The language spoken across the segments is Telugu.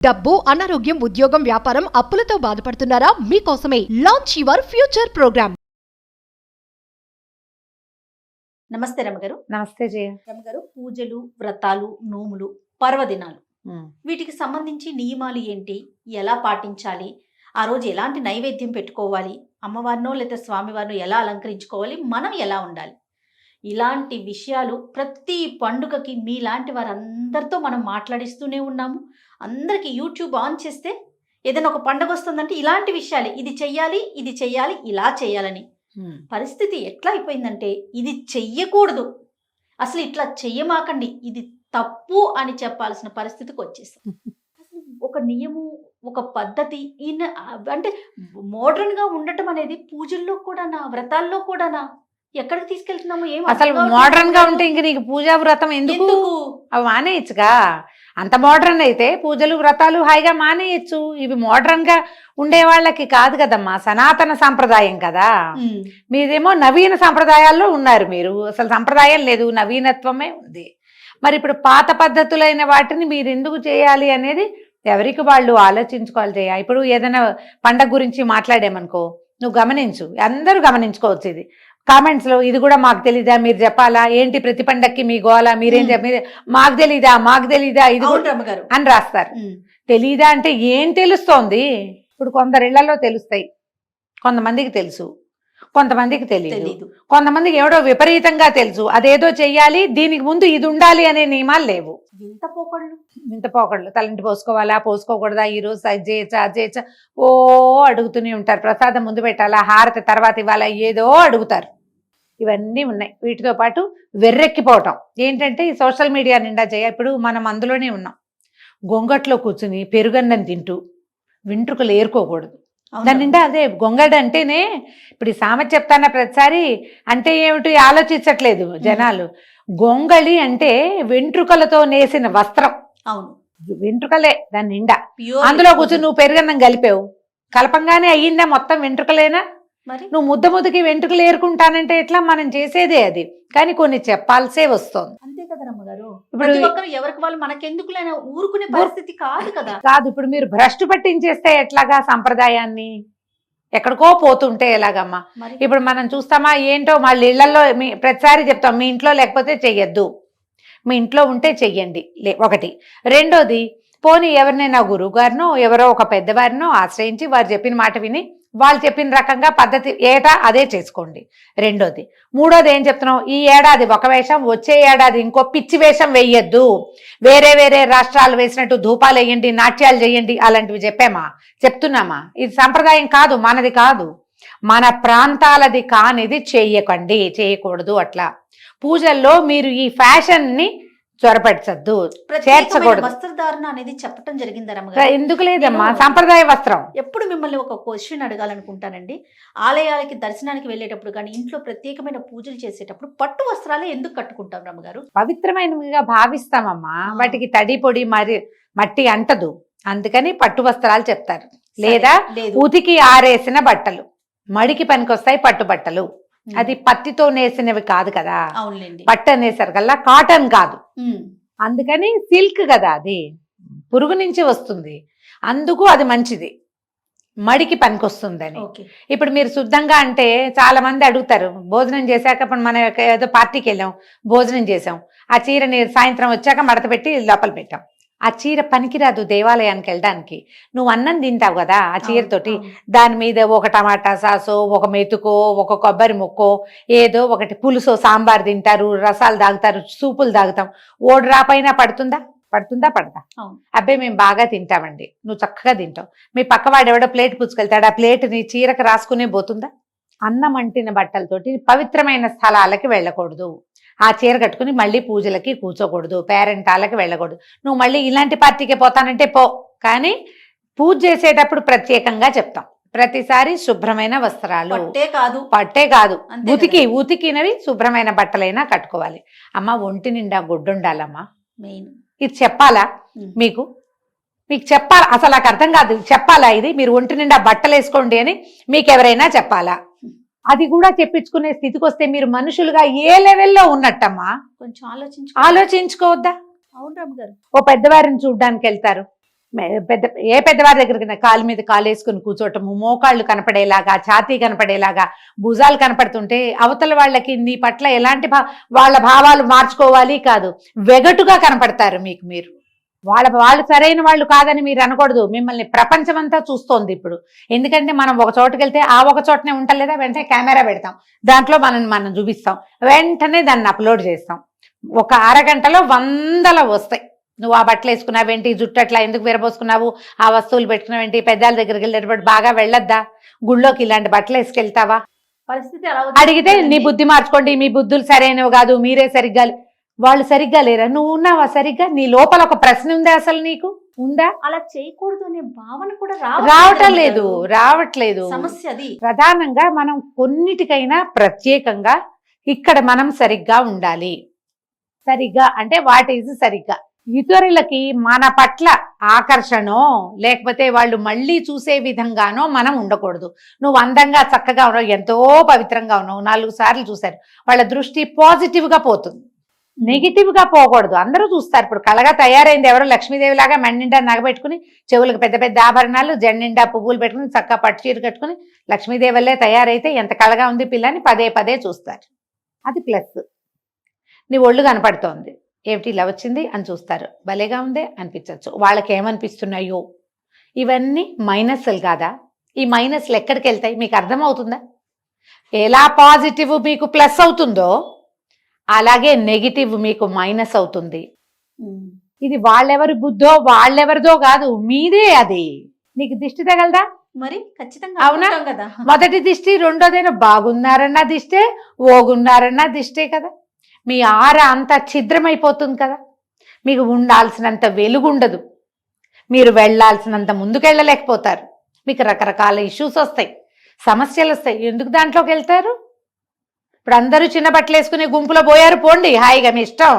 డబ్బు, అనారోగ్యం, ఉద్యోగం, వ్యాపారం, అప్పులతో బాధపడుతున్నారా? మీకోసమే లాంచ్ యువర్ ఫ్యూచర్ ప్రోగ్రామ్. నమస్తే రమగారు. నమస్తే జయ. రమగారు, పూజలు, వ్రతాలు, నోములు, పర్వదినాలు వీటికి సంబంధించి నియమాలు ఏంటి? ఎలా పాటించాలి? ఆ రోజు ఎలాంటి నైవేద్యం పెట్టుకోవాలి? అమ్మవారినో లేదా స్వామివారినో ఎలా అలంకరించుకోవాలి? మనం ఎలా ఉండాలి? ఇలాంటి విషయాలు ప్రతి పండుగకి మీలాంటి వారందరితో మనం మాట్లాడిస్తూనే ఉన్నాము. అందరికీ యూట్యూబ్ ఆన్ చేస్తే ఏదైనా ఒక పండుగ వస్తుందంటే ఇలాంటి విషయాలే, ఇది చెయ్యాలి, ఇది చెయ్యాలి, ఇలా చేయాలని. పరిస్థితి ఎట్లా అయిపోయిందంటే ఇది చెయ్యకూడదు, అసలు ఇట్లా చెయ్యమాకండి, ఇది తప్పు అని చెప్పాల్సిన పరిస్థితికి వచ్చేసాం. అసలు ఒక నియమం, ఒక పద్ధతి అంటే మోడర్న్ గా ఉండటం అనేది పూజల్లో కూడానా, వ్రతాల్లో కూడానా? ఎక్కడికి తీసుకెళ్తున్నాము? ఏం అసలు మోడర్న్ గా ఉంటే ఇంక నీకు పూజా వ్రతం ఎందుకు? అవి మానేయచ్చుగా. అంత మోడర్న్ అయితే పూజలు వ్రతాలు హాయిగా మానేయచ్చు. ఇవి మోడర్న్ గా ఉండే వాళ్ళకి కాదు కదమ్మా, సనాతన సాంప్రదాయం కదా. మీరేమో నవీన సాంప్రదాయాల్లో ఉన్నారు. మీరు అసలు సంప్రదాయం లేదు, నవీనత్వమే ఉంది. మరి ఇప్పుడు పాత పద్ధతులైన వాటిని మీరు ఎందుకు చేయాలి అనేది ఎవరికి వాళ్ళు ఆలోచించుకోవాలి చేయ. ఇప్పుడు ఏదైనా పండగ గురించి మాట్లాడామనుకో, నువ్వు గమనించు, అందరూ గమనించుకోవచ్చు. ఇది కామెంట్స్ లో ఇది కూడా మాకు తెలీదా, మీరు చెప్పాలా ఏంటి, ప్రతి పండక్కి మీ గోలా, మీరేం మాకు తెలీదా, మాకు తెలీదా ఇది అని రాస్తారు. తెలీదా అంటే ఏం తెలుస్తోంది? ఇప్పుడు కొందరిళ్లలో తెలుస్తాయి, కొంతమందికి తెలుసు, కొంతమందికి తెలియదు, కొంతమందికి ఎవడో విపరీతంగా తెలుసు, అదేదో చెయ్యాలి, దీనికి ముందు ఇది ఉండాలి అనే నియమాలు లేవు. వింత పోకళ్ళు తలంటి పోసుకోవాలా, పోసుకోకూడదా, ఈ రోజు అది చేయచ్చా, అది చేయచ్చా, ఓ అడుగుతూనే ఉంటారు. ప్రసాదం ముందు పెట్టాలా, హారతి తర్వాత ఇవ్వాలా, ఏదో అడుగుతారు. ఇవన్నీ ఉన్నాయి. వీటితో పాటు వెర్రెక్కిపోవటం ఏంటంటే ఈ సోషల్ మీడియా నిండా చేయ. ఇప్పుడు మనం అందులోనే ఉన్నాం. గొంగట్లో కూర్చుని పెరుగన్నం తింటూ వెంట్రుకలు ఏరుకోకూడదు. దాని నిండా అదే గొంగడ అంటేనే. ఇప్పుడు ఈ సామెత చెప్తాన ప్రతిసారి అంటే ఏమిటి ఆలోచించట్లేదు జనాలు. గొంగళి అంటే వెంట్రుకలతో నేసిన వస్త్రం. అవును, వెంట్రుకలే దాని నిండా. అందులో కూర్చొని నువ్వు పెరుగన్నం కలిపావు, కలపంగానే అయ్యిందా మొత్తం వెంట్రుకలేనా? నువ్వు ముద్దకి వెంట్రుకలు ఏరుకుంటానంటే ఎట్లా? మనం చేసేదే అది, కానీ కొన్ని చెప్పాల్సే వస్తుంది. అంతే కదా రమ్మగారు. ఇప్పుడు ఎవరికి వాళ్ళు మనకెందుకు ఊరుకునే పరిస్థితి కాదు కదా. కాదు, ఇప్పుడు మీరు భ్రష్టు పట్టించేస్తే ఎట్లాగా సంప్రదాయాన్ని? ఎక్కడికో పోతుంటే ఎలాగమ్మా? ఇప్పుడు మనం చూస్తామా ఏంటో, వాళ్ళ ఇళ్లలో ప్రతిసారి చెప్తాం మీ ఇంట్లో లేకపోతే చెయ్యొద్దు, మీ ఇంట్లో ఉంటే చెయ్యండి ఒకటి. రెండోది, పోనీ ఎవరినైనా గురువు గారినో ఎవరో ఒక పెద్దవారినో ఆశ్రయించి వారు చెప్పిన మాట విని వాళ్ళు చెప్పిన రకంగా పద్ధతి ఏటా అదే చేసుకోండి. రెండోది. మూడోది ఏం చెప్తున్నాం, ఈ ఏడాది ఒక వేషం, వచ్చే ఏడాది ఇంకో పిచ్చి వేషం వేయద్దు, వేరే వేరే రాష్ట్రాలు వేసినట్టు ధూపాలు వేయండి, నాట్యాలు చేయండి, అలాంటివి చెప్తున్నామా? ఇది సంప్రదాయం కాదు, మనది కాదు, మన ప్రాంతాలది కానిది చేయకూడదు. అట్లా పూజల్లో మీరు ఈ ఫ్యాషన్ ని చొరపెట్టద్దు, చేర్చకూడదు. వస్త్రధారణ అనేది చెప్పడం జరిగింది. ఎందుకు లేదమ్మా, సంప్రదాయ వస్త్రం. ఎప్పుడు మిమ్మల్ని ఒక క్వశ్చన్ అడగాలనుకుంటానండి. ఆలయాలకి దర్శనానికి వెళ్ళేటప్పుడు కానీ ఇంట్లో ప్రత్యేకమైన పూజలు చేసేటప్పుడు పట్టు వస్త్రాలే ఎందుకు కట్టుకుంటాం రమ్మగారు? పవిత్రమైనవిగా భావిస్తామమ్మా, వాటికి తడి పొడి మట్టి అంటదు, అందుకని పట్టు వస్త్రాలు చెప్తారు. లేదా ఉతికి ఆరేసిన బట్టలు, మడికి పనికొస్తాయి పట్టు బట్టలు. అది పత్తితో నేసినవి కాదు కదా, పట్టు అనేసారు కల్లా కాటన్ కాదు, అందుకని సిల్క్ కదా, అది పురుగు నుంచి వస్తుంది, అందుకు అది మంచిది, మడికి పనికొస్తుందని. ఇప్పుడు మీరు శుద్ధంగా అంటే చాలా మంది అడుగుతారు, భోజనం చేశాక ఇప్పుడు మనం ఏదో పార్టీకి వెళ్ళాం, భోజనం చేసాం, ఆ చీరని సాయంత్రం వచ్చాక మడత పెట్టి లోపల పెట్టాం. ఆ చీర పనికిరాదు దేవాలయానికి వెళ్ళడానికి. నువ్వు అన్నం తింటావు కదా ఆ చీరతోటి, దాని మీద ఒక టమాటా సాసో, ఒక మెతుకో, ఒక కొబ్బరి ముక్కో, ఏదో ఒకటి పులుసో, సాంబార్ తింటారు, రసాలు తాగుతారు, సూపులు తాగుతాం. ఓడ్రాపైనా పడుతుందా? పడదా? అబ్బాయి మేము బాగా తింటామండి, నువ్వు చక్కగా తింటావు. మీ పక్కవాడు ఎవడో ప్లేట్ పుచ్చుకెళ్తాడు, ఆ ప్లేట్ నీ చీరకు రాసుకునే పోతుందా? అన్నం అంటిన బట్టలతోటి పవిత్రమైన స్థలాలకి వెళ్ళకూడదు, ఆ చీర కట్టుకుని మళ్ళీ పూజలకి కూర్చోకూడదు, పేరెంటాలకి వెళ్ళకూడదు. నువ్వు మళ్ళీ ఇలాంటి పార్టీకే పోతానంటే పో, కానీ పూజ చేసేటప్పుడు ప్రత్యేకంగా చెప్తాం, ప్రతిసారి శుభ్రమైన వస్త్రాలు, పట్టే కాదు ఉతికినవి శుభ్రమైన బట్టలైనా కట్టుకోవాలి. అమ్మ ఒంటి నిండా గుడ్డుండాలమ్మా, ఇది చెప్పాలా మీకు చెప్పాలా? అసలు నాకు అర్థం కాదు, చెప్పాలా ఇది? మీరు ఒంటి నిండా బట్టలు వేసుకోండి అని మీకు ఎవరైనా చెప్పాలా? అది కూడా చెప్పించుకునే స్థితికి వస్తే మీరు మనుషులుగా ఏ లెవెల్లో ఉన్నట్టమ్మా? కొంచెం ఆలోచించుకోవద్దా? అవును రామ్ గారు. ఓ పెద్దవారిని చూడ్డానికి వెళ్తారు, ఏ పెద్దవారి దగ్గరికి కాలు మీద కాలు వేసుకుని కూర్చోటము, మోకాళ్ళు కనపడేలాగా, ఛాతీ కనపడేలాగా, భుజాలు కనపడుతుంటే అవతల వాళ్ళకి నీ పట్ల ఎలాంటి వాళ్ళ భావాలు మార్చుకోవాలి కాదు, వెగటుగా కనపడతారు మీకు మీరు. వాళ్ళు సరైన వాళ్ళు కాదని మీరు అనకూడదు. మిమ్మల్ని ప్రపంచమంతా చూస్తోంది ఇప్పుడు. ఎందుకంటే మనం ఒక చోటుకి వెళ్తే ఆ ఒక చోటనే ఉంటలేదా, వెంటనే కెమెరా పెడతాం, దాంట్లో మనం చూపిస్తాం, వెంటనే దాన్ని అప్లోడ్ చేస్తాం. ఒక అరగంటలో 100 వస్తాయి. నువ్వు ఆ బట్టలు వేసుకున్నావేంటి, జుట్టు అట్లా ఎందుకు విరబోసుకున్నావు, ఆ వస్తువులు పెట్టుకున్నావేంటి, పెద్దాల దగ్గరికి వెళ్ళేటప్పుడు బాగా వెళ్ళొద్దా, గుళ్ళోకి ఇలాంటి బట్టలు వేసుకెళ్తావా, పరిస్థితి ఎలా అడిగితే నీ బుద్ధి మార్చుకోండి, మీ బుద్ధులు సరైనవి కాదు, మీరే సరిగ్గా. వాళ్ళు సరిగ్గా లేరా, నువ్వు ఉన్నావా సరిగ్గా? నీ లోపల ఒక ప్రశ్న ఉందా, అసలు నీకు ఉందా? అలా చేయకూడదు అనే భావన కూడా రావట్లేదు. సమస్య అది. ప్రధానంగా మనం కొన్నిటికైనా ప్రత్యేకంగా ఇక్కడ మనం సరిగ్గా ఉండాలి. సరిగ్గా అంటే వాట్ ఈజ్ సరిగ్గా. ఇతరులకి మన పట్ల ఆకర్షణో లేకపోతే వాళ్ళు మళ్ళీ చూసే విధంగానో మనం ఉండకూడదు. నువ్వు అందంగా చక్కగా ఉన్నావు, ఎంతో పవిత్రంగా ఉన్నావు, 4 సార్లు చూశారు, వాళ్ళ దృష్టి పాజిటివ్గా పోతుంది, నెగిటివ్గా పోకూడదు. అందరూ చూస్తారు. ఇప్పుడు కళగా తయారైంది ఎవరో లక్ష్మీదేవి లాగా మెన్నిండా నగబెట్టుకుని, చెవులకు పెద్ద పెద్ద ఆభరణాలు, జెండిండా పువ్వులు పెట్టుకుని, చక్కగా పట్టు చీర కట్టుకుని లక్ష్మీదేవల్లే తయారైతే ఎంత కళగా ఉంది పిల్లని పదే పదే చూస్తారు. అది ప్లస్. నీ ఒళ్ళు కనపడుతోంది, ఏమిటి ఇలా వచ్చింది అని చూస్తారు, భలేగా ఉందే అనిపించవచ్చు. వాళ్ళకి ఏమనిపిస్తున్నాయో ఇవన్నీ మైనస్లు కాదా? ఈ మైనస్లు ఎక్కడికి వెళ్తాయి మీకు అర్థమవుతుందా? ఎలా పాజిటివ్ మీకు ప్లస్ అవుతుందో అలాగే నెగిటివ్ మీకు మైనస్ అవుతుంది. ఇది వాళ్ళెవరి బుద్ధో వాళ్ళెవరిదో కాదు, మీదే. అది నీకు దిష్టి తగలదా? మరి ఖచ్చితంగా. అవునా కదా. మొదటి దిష్టి, రెండోదైనా బాగున్నారన్న దిష్టే, ఓగున్నారన్న దిష్టే కదా. మీ ఆర అంతా ఛిద్రమైపోతుంది కదా, మీకు ఉండాల్సినంత వెలుగుండదు, మీరు వెళ్ళాల్సినంత ముందుకెళ్ళలేకపోతారు, మీకు రకరకాల ఇష్యూస్ వస్తాయి, సమస్యలు వస్తాయి. ఎందుకు దాంట్లోకి వెళ్తారు? ఇప్పుడు అందరూ చిన్న బట్టలు వేసుకుని గుంపులో పోయారు, పోండి హాయిగా మీ ఇష్టం,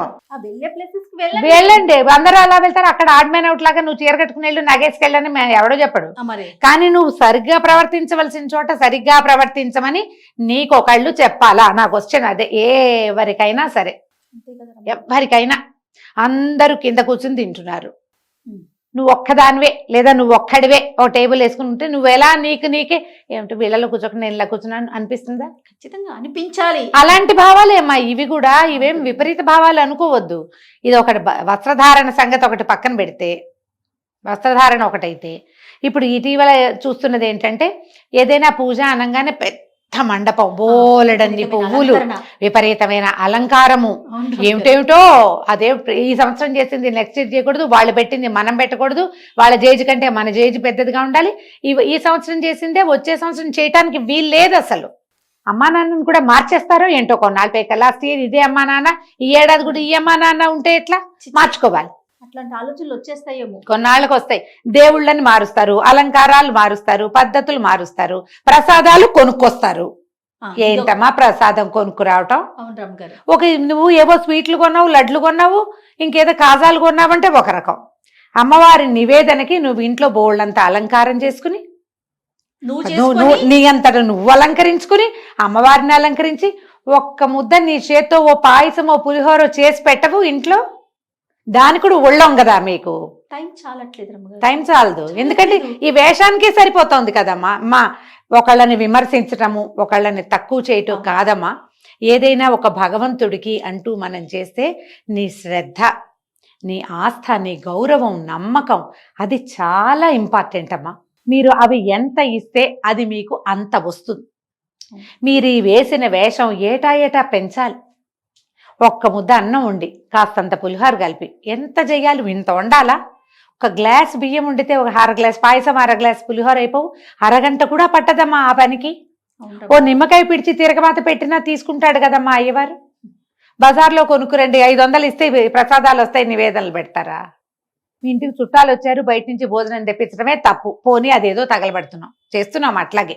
వెళ్ళండి. అందరూ అలా వెళ్తారు. అక్కడ ఆడ్మెన్ అవుట్ లాగా నువ్వు చీర కట్టుకుని వెళ్ళు, నగేసుకెళ్ళని ఎవడో చెప్పడు. కానీ నువ్వు సరిగ్గా ప్రవర్తించవలసిన చోట సరిగ్గా ప్రవర్తించమని నీకు ఒకళ్ళు చెప్పాలా? నా క్వశ్చన్ అదే. ఎవరికైనా సరే, ఎవరికైనా, అందరూ కింద కూర్చుని తింటున్నారు, నువ్వు ఒక్కదానివే లేదా నువ్వు ఒక్కడివే ఓ టేబుల్ వేసుకుని ఉంటే నువ్వు ఎలా నీకే ఏమిటి వీళ్ళలో కూర్చోక నేను ఇలా కూర్చున్నాను అనిపిస్తుందా? ఖచ్చితంగా అనిపించాలి. అలాంటి భావాలేమ్మా ఇవి కూడా. ఇవేం విపరీత భావాలు అనుకోవద్దు. ఇది ఒకటి. వస్త్రధారణ సంగతి ఒకటి పక్కన పెడితే, వస్త్రధారణ ఒకటైతే, ఇప్పుడు ఇటీవల చూస్తున్నది ఏంటంటే, ఏదైనా పూజ అనగానే పెద్ద మండపం, బోలెడన్ని పువ్వులు, విపరీతమైన అలంకారము, ఏమిటేమిటో. అదే ఈ సంవత్సరం చేసింది నెక్స్ట్ ఇయర్ చేయకూడదు, వాళ్ళు పెట్టింది మనం పెట్టకూడదు, వాళ్ళ జేజు కంటే మన జేజు పెద్దదిగా ఉండాలి, ఈ సంవత్సరం చేసిందే వచ్చే సంవత్సరం చేయటానికి వీలు లేదు అసలు. అమ్మా నాన్నను కూడా మార్చేస్తారో ఏంటో కొన్నాళ్ళు పైకి. లాస్ట్ ఇయర్ ఇదే అమ్మా నాన్న, ఈ ఏడాది కూడా ఈ అమ్మా నాన్న ఉంటే ఎట్లా? మార్చుకోవాలి. అట్లాంటి ఆలోచనలు వచ్చేస్తాయేమో, కొన్నాళ్ళకి వస్తాయి. దేవుళ్ళని మారుస్తారు, అలంకారాలు మారుస్తారు, పద్ధతులు మారుస్తారు, ప్రసాదాలు కొనుక్కొస్తారు. ఏంటమ్మా ప్రసాదం కొనుక్కు రావటం? నువ్వు ఏవో స్వీట్లు కొన్నావు, లడ్లు కొన్నావు, ఇంకేదో కాజాలు కొన్నావంటే ఒక రకం. అమ్మవారి నివేదనకి నువ్వు ఇంట్లో బోళ్ళంతా అలంకారం చేసుకుని, నీ అంతట నువ్వు అలంకరించుకుని, అమ్మవారిని అలంకరించి, ఒక్క ముద్ద నీ చేత్తో ఓ పాయసమో పులిహోర చేసి పెట్టవు ఇంట్లో, దానికి కూడా ఒళ్ళం కదా మీకు. టైం చాలదు. ఎందుకంటే ఈ వేషానికే సరిపోతుంది కదమ్మా. ఒకళ్ళని విమర్శించటము, ఒకళ్ళని తక్కువ చేయటం కాదమ్మా. ఏదైనా ఒక భగవంతుడికి అంటూ మనం చేస్తే నీ శ్రద్ధ, నీ ఆస్థ, నీ గౌరవం, నమ్మకం, అది చాలా ఇంపార్టెంట్ అమ్మా. మీరు అవి ఎంత ఇస్తే అది మీకు అంత వస్తుంది. మీరు ఈ వేసిన వేషం ఏటా పెంచాలి. ఒక్క ముద్ద అన్నం వండి కాస్తంత పులిహోర కలిపి ఎంత చెయ్యాలి? ఇంత వండాలా? ఒక గ్లాస్ బియ్యం వండితే ఒక 1/2 గ్లాస్ పాయసం, 1/2 గ్లాస్ పులిహోర అయిపోవు. అరగంట కూడా పట్టదమ్మా ఆ పనికి. ఓ నిమ్మకాయ పిడిచి తిరగమాత పెట్టినా తీసుకుంటాడు కదమ్మా అయ్యవారు. బజార్లో కొనుక్కురండి, 500 ఇస్తే ప్రసాదాలు వస్తాయి, నివేదనలు పెడతారా? మీ ఇంటికి చుట్టాలు వచ్చారు, బయట నుంచి భోజనం తెప్పించడమే తప్పు. పోనీ అదేదో తగలబెడుతున్నాం, చేస్తున్నాం అట్లాగే.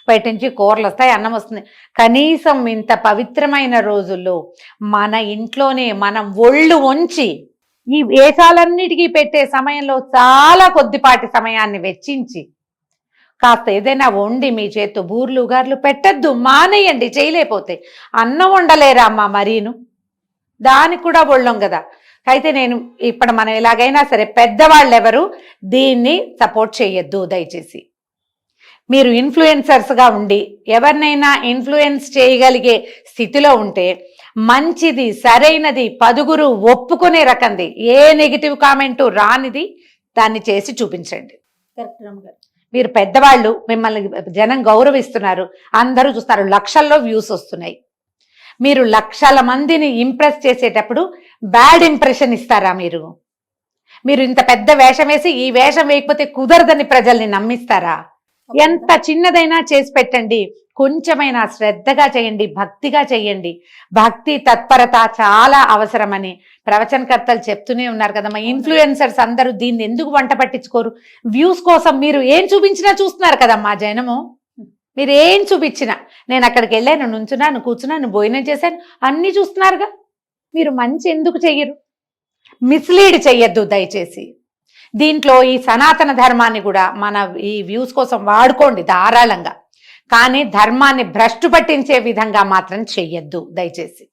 బయట నుంచి కూరలు వస్తాయి, అన్నం వస్తుంది. కనీసం ఇంత పవిత్రమైన రోజుల్లో మన ఇంట్లోనే మనం ఒళ్ళు వంచి ఈ వేషాలన్నిటికీ పెట్టే సమయంలో చాలా కొద్దిపాటి సమయాన్ని వెచ్చించి కాస్త ఏదైనా వండి మీ చేత్తో బూర్లు గార్లు పెట్టద్దు, మానేయండి. చేయలేకపోతే అన్నం వండలేరా అమ్మా మరీను, దానికి కూడా ఒళ్ళం కదా. అయితే నేను ఇప్పుడు మనం ఎలాగైనా సరే పెద్దవాళ్ళు ఎవరు దీన్ని సపోర్ట్ చేయొద్దు దయచేసి. మీరు ఇన్ఫ్లుయెన్సర్స్గా ఉండి ఎవరినైనా ఇన్ఫ్లుయెన్స్ చేయగలిగే స్థితిలో ఉంటే మంచిది, సరైనది, పదుగురు ఒప్పుకునే రకంది, ఏ నెగిటివ్ కామెంటు రానిది దాన్ని చేసి చూపించండి. కరెక్ట్ రమ్మగారు. మీరు పెద్దవాళ్ళు, మిమ్మల్ని జనం గౌరవిస్తున్నారు, అందరూ చూస్తున్నారు, లక్షల్లో వ్యూస్ వస్తున్నాయి. మీరు లక్షల మందిని ఇంప్రెస్ చేసేటప్పుడు బ్యాడ్ ఇంప్రెషన్ ఇస్తారా? మీరు ఇంత పెద్ద వేషం వేసి ఈ వేషం వేయకపోతే కుదరదని ప్రజల్ని నమ్మిస్తారా? ఎంత చిన్నదైనా చేసి పెట్టండి, కొంచెమైనా శ్రద్ధగా చేయండి, భక్తిగా చేయండి. భక్తి తత్పరత చాలా అవసరమని ప్రవచనకర్తలు చెప్తూనే ఉన్నారు కదమ్మా. ఇన్ఫ్లుయెన్సర్స్ అందరూ దీన్ని ఎందుకు వంట పట్టించుకోరు? వ్యూస్ కోసం మీరు ఏం చూపించినా చూస్తున్నారు కదమ్మా జనము. మీరు ఏం చూపించినా, నేను అక్కడికి వెళ్ళాను, నుంచున్నాను, కూర్చున్నాను, భోజనం చేశాను, అన్నీ చూస్తున్నారుగా. మీరు మంచి ఎందుకు చెయ్యరు? మిస్లీడ్ చెయ్యొద్దు దయచేసి. దీంట్లో ఈ సనాతన ధర్మాన్ని కూడా మన ఈ వ్యూస్ కోసం వాడుకోండి ధారాళంగా, కానీ ధర్మాన్ని భ్రష్టు పట్టించే విధంగా మాత్రం చెయ్యొద్దు దయచేసి.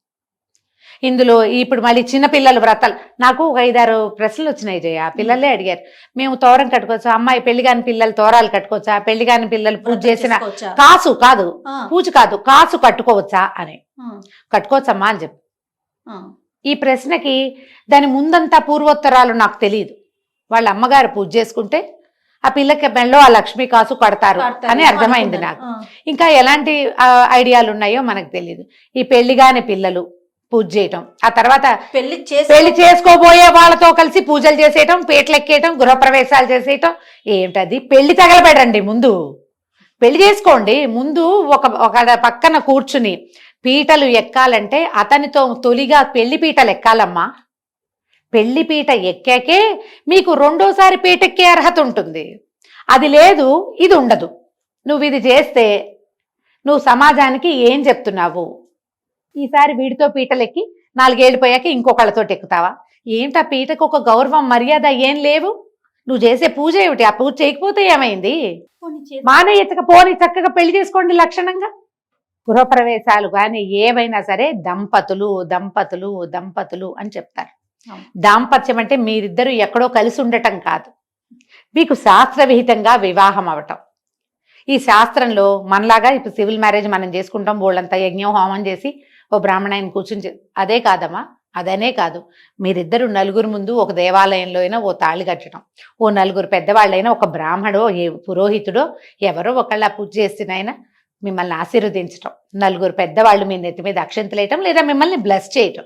ఇందులో ఇప్పుడు మళ్ళీ చిన్నపిల్లల వ్రతాలు, నాకు ఒక 5-6 ప్రశ్నలు వచ్చినాయి జయ. పిల్లలే అడిగారు, మేము తోరం కట్టుకోవచ్చా, అమ్మాయి పెళ్లి కాని పిల్లలు తోరాలు కట్టుకోవచ్చా, పెళ్లి కాని పిల్లలు పూజ చేసిన కాసు కాదు, పూజ కాదు, కాసు కట్టుకోవచ్చా అని. కట్టుకోవచ్చమ్మా అని చెప్పు. ఈ ప్రశ్నకి దాని ముందంతా పూర్వోత్తరాలు నాకు తెలియదు. వాళ్ళ అమ్మగారు పూజ చేసుకుంటే ఆ పిల్లకి మెళ్ళో ఆ లక్ష్మీ కాసు కడతారు అని అర్థమైంది నాకు. ఇంకా ఎలాంటి ఐడియాలు ఉన్నాయో మనకు తెలియదు. ఈ పెళ్లి కాని పిల్లలు పూజ చేయటం, ఆ తర్వాత పెళ్లి చేసుకోబోయే వాళ్ళతో కలిసి పూజలు చేసేయటం, పీటలు ఎక్కేయటం, గృహప్రవేశాలు చేసేయటం, ఏమిటది? పెళ్లి తగలబెడండి, ముందు పెళ్లి చేసుకోండి. ముందు ఒక పక్కన కూర్చుని పీటలు ఎక్కాలంటే అతనితో తొలిగా పెళ్లి పీటలు ఎక్కాలమ్మా. పెళ్లి పీట ఎక్కాకే మీకు రెండోసారి పీట ఎక్కే అర్హత ఉంటుంది. అది లేదు, ఇది ఉండదు. నువ్వు ఇది చేస్తే నువ్వు సమాజానికి ఏం చెప్తున్నావు? ఈసారి వీడితో పీటలెక్కి 4 ఏళ్ళు పోయాక ఇంకొకళ్ళతో ఎక్కుతావా? ఏంటి ఆ పీటకు ఒక గౌరవం, మర్యాద ఏం లేవు? నువ్వు చేసే పూజ ఏమిటి? ఆ పూజ చేయకపోతే ఏమైంది? మానేయచ్చక పోని, చక్కగా పెళ్లి చేసుకోండి లక్షణంగా. గృహప్రవేశాలు కానీ ఏవైనా సరే దంపతులు దంపతులు దంపతులు అని చెప్తారు. దాంపత్యం అంటే మీరిద్దరూ ఎక్కడో కలిసి ఉండటం కాదు, మీకు శాస్త్రవిహితంగా వివాహం అవటం. ఈ శాస్త్రంలో మనలాగా ఇప్పుడు సివిల్ మ్యారేజ్ మనం చేసుకుంటాం, బోళ్ళంతా యజ్ఞం హోమం చేసి ఓ బ్రాహ్మణాయన కూర్చుని, అదే కాదమ్మా, అదనే కాదు. మీరిద్దరు నలుగురు ముందు ఒక దేవాలయంలో అయినా ఓ తాళి కట్టడం, ఓ నలుగురు పెద్దవాళ్ళైనా, ఒక బ్రాహ్మడో ఏ పురోహితుడో ఎవరో ఒకళ్ళ పూజ చేసినైనా మిమ్మల్ని ఆశీర్వదించటం, నలుగురు పెద్దవాళ్ళు మీ నెత్తి మీద అక్షంతలేయటం, లేదా మిమ్మల్ని బ్లెస్ చేయటం,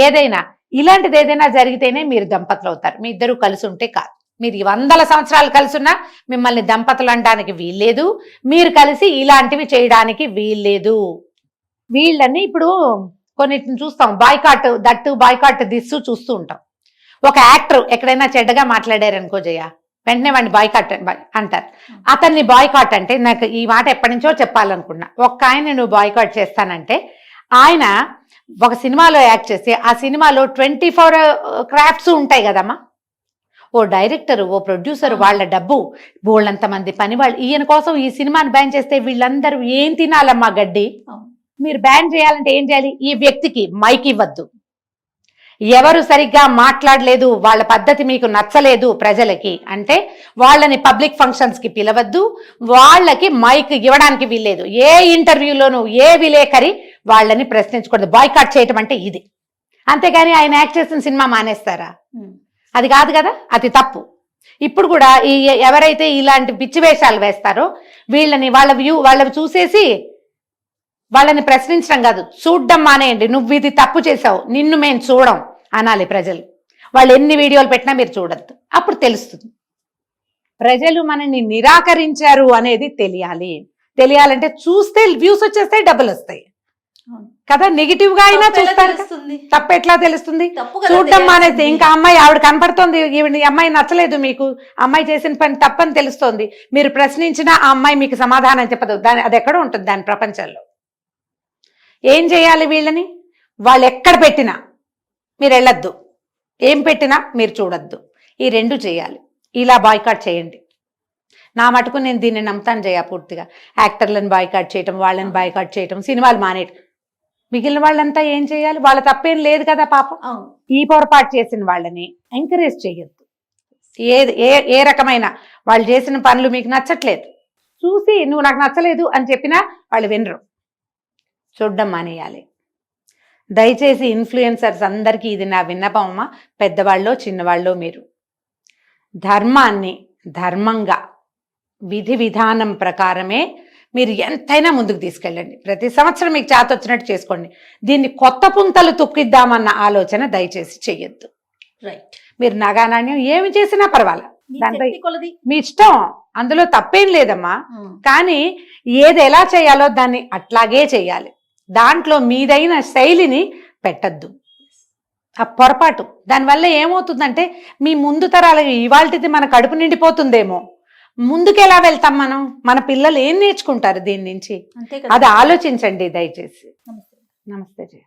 ఏదైనా ఇలాంటిది ఏదైనా జరిగితేనే మీరు దంపతులు అవుతారు. మీ ఇద్దరు కలిసి ఉంటే కాదు. మీరు 100 సంవత్సరాలు కలిసి ఉన్నా మిమ్మల్ని దంపతులు అనడానికి వీల్లేదు, మీరు కలిసి ఇలాంటివి చేయడానికి వీల్లేదు. వీళ్ళని ఇప్పుడు కొన్నిటిని చూస్తాం, బాయ్కాట్ దట్టు, బాయ్కాట్ దిస్సు చూస్తూ ఉంటాం. ఒక యాక్టర్ ఎక్కడైనా చెడ్డగా మాట్లాడారనుకో జయ, వెంటనే వాడిని బాయ్కాట్ అంటారు. అతన్ని బాయ్కాట్ అంటే, నాకు ఈ మాట ఎప్పటి నుంచో చెప్పాలనుకున్నా. ఒక్క ఆయన నువ్వు బాయ్కాట్ చేస్తానంటే, ఆయన ఒక సినిమాలో యాక్ట్ చేసి ఆ సినిమాలో 24 క్రాఫ్ట్స్ ఉంటాయి కదమ్మా. ఓ డైరెక్టర్, ఓ ప్రొడ్యూసర్, వాళ్ళ డబ్బు, బోళ్ళంతమంది పని వాళ్ళు, ఈయన కోసం ఈ సినిమాని బ్యాన్ చేస్తే వీళ్ళందరూ ఏం తినాలమ్మా గడ్డి? మీరు బ్యాన్ చేయాలంటే ఏం చేయాలి? ఈ వ్యక్తికి మైక్ ఇవ్వద్దు, ఎవరు సరిగ్గా మాట్లాడలేదు, వాళ్ళ పద్ధతి మీకు నచ్చలేదు ప్రజలకి అంటే వాళ్ళని పబ్లిక్ ఫంక్షన్స్ కి పిలవద్దు, వాళ్ళకి మైక్ ఇవ్వడానికి వీల్లేదు. ఏ ఇంటర్వ్యూలోనూ ఏ విలేకరి వాళ్ళని ప్రశ్నించకూడదు. బాయ్కాట్ చేయటం అంటే ఇది. అంతేగాని ఆయన యాక్ట్ చేసిన సినిమా మానేస్తారా? అది కాదు కదా, అది తప్పు. ఇప్పుడు కూడా ఈ ఎవరైతే ఇలాంటి పిచ్చి వేషాలు వేస్తారో వీళ్ళని వాళ్ళవి చూసేసి వాళ్ళని ప్రశ్నించడం కాదు, చూడ్డం మానేయండి. నువ్వు ఇది తప్పు చేసావు, నిన్ను మేము చూడం అనాలి ప్రజలు. వాళ్ళు ఎన్ని వీడియోలు పెట్టినా మీరు చూడద్దు, అప్పుడు తెలుస్తుంది. ప్రజలు మనల్ని నిరాకరించారు అనేది తెలియాలంటే చూస్తే వ్యూస్ వచ్చేస్తాయి, డబ్బులు వస్తాయి కదా. నెగిటివ్ గా అయినా చూస్తారు, తప్పు ఎట్లా తెలుస్తుంది? చూడడం మానేస్తే ఇంకా అమ్మాయి ఆవిడ కనపడుతోంది, ఈ అమ్మాయి నచ్చలేదు మీకు, అమ్మాయి చేసిన పని తప్పని తెలుస్తోంది, మీరు ప్రశ్నించినా ఆ అమ్మాయి మీకు సమాధానం చెప్పదు. అది ఎక్కడో ఉంటుంది దాని ప్రపంచంలో. ఏం చేయాలి? వీళ్ళని వాళ్ళు ఎక్కడ పెట్టినా మీరు వెళ్ళొద్దు, ఏం పెట్టినా మీరు చూడొద్దు. ఈ 2 చేయాలి. ఇలా బాయ్కాట్ చేయండి. నా మటుకు నేను దీన్ని నమ్ముతాను జయ పూర్తిగా. యాక్టర్లను బాయ్కాట్ చేయటం, వాళ్ళని బాయ్కాట్ చేయటం, సినిమాలు మానేయటం. మిగిలిన వాళ్ళంతా ఏం చేయాలి? వాళ్ళ తప్పేం లేదు కదా పాపం. అవును. ఈ పొరపాటు చేసిన వాళ్ళని ఎంకరేజ్ చేయొద్దు. ఏది ఏ రకమైన వాళ్ళు చేసిన పనులు మీకు నచ్చట్లేదు, చూసి నువ్వు నాకు నచ్చలేదు అని చెప్పినా వాళ్ళు వినరు, చూడ్డం మానేయాలి. దయచేసి ఇన్ఫ్లుయెన్సర్స్ అందరికీ ఇది నా విన్నపం అమ్మా. పెద్దవాళ్ళో చిన్నవాళ్ళో మీరు ధర్మాన్ని ధర్మంగా విధి విధానం ప్రకారమే మీరు ఎంతైనా ముందుకు తీసుకెళ్ళండి. ప్రతి సంవత్సరం మీకు చేత వచ్చినట్టు చేసుకోండి. దీన్ని కొత్త పుంతలు తొక్కిద్దామన్న ఆలోచన దయచేసి చెయ్యొద్దు. రైట్. మీరు నగానాణ్యం ఏమి చేసినా పర్వాలేదు, దాంట్లో కొలది మీ ఇష్టం, అందులో తప్పేం లేదమ్మా. కానీ ఏది ఎలా చేయాలో దాన్ని అట్లాగే చేయాలి. దాంట్లో మీదైన శైలిని పెట్టద్దు. ఆ పొరపాటు దానివల్ల ఏమవుతుందంటే మీ ముందు తరాలకి ఇవాళది మన కడుపు నిండిపోతుందేమో, ముందుకు ఎలా వెళ్తాం మనం? మన పిల్లలు ఏం నేర్చుకుంటారు దీని నుంచి? అంతే కదా. అది ఆలోచించండి దయచేసి. నమస్తే. నమస్తే జయ.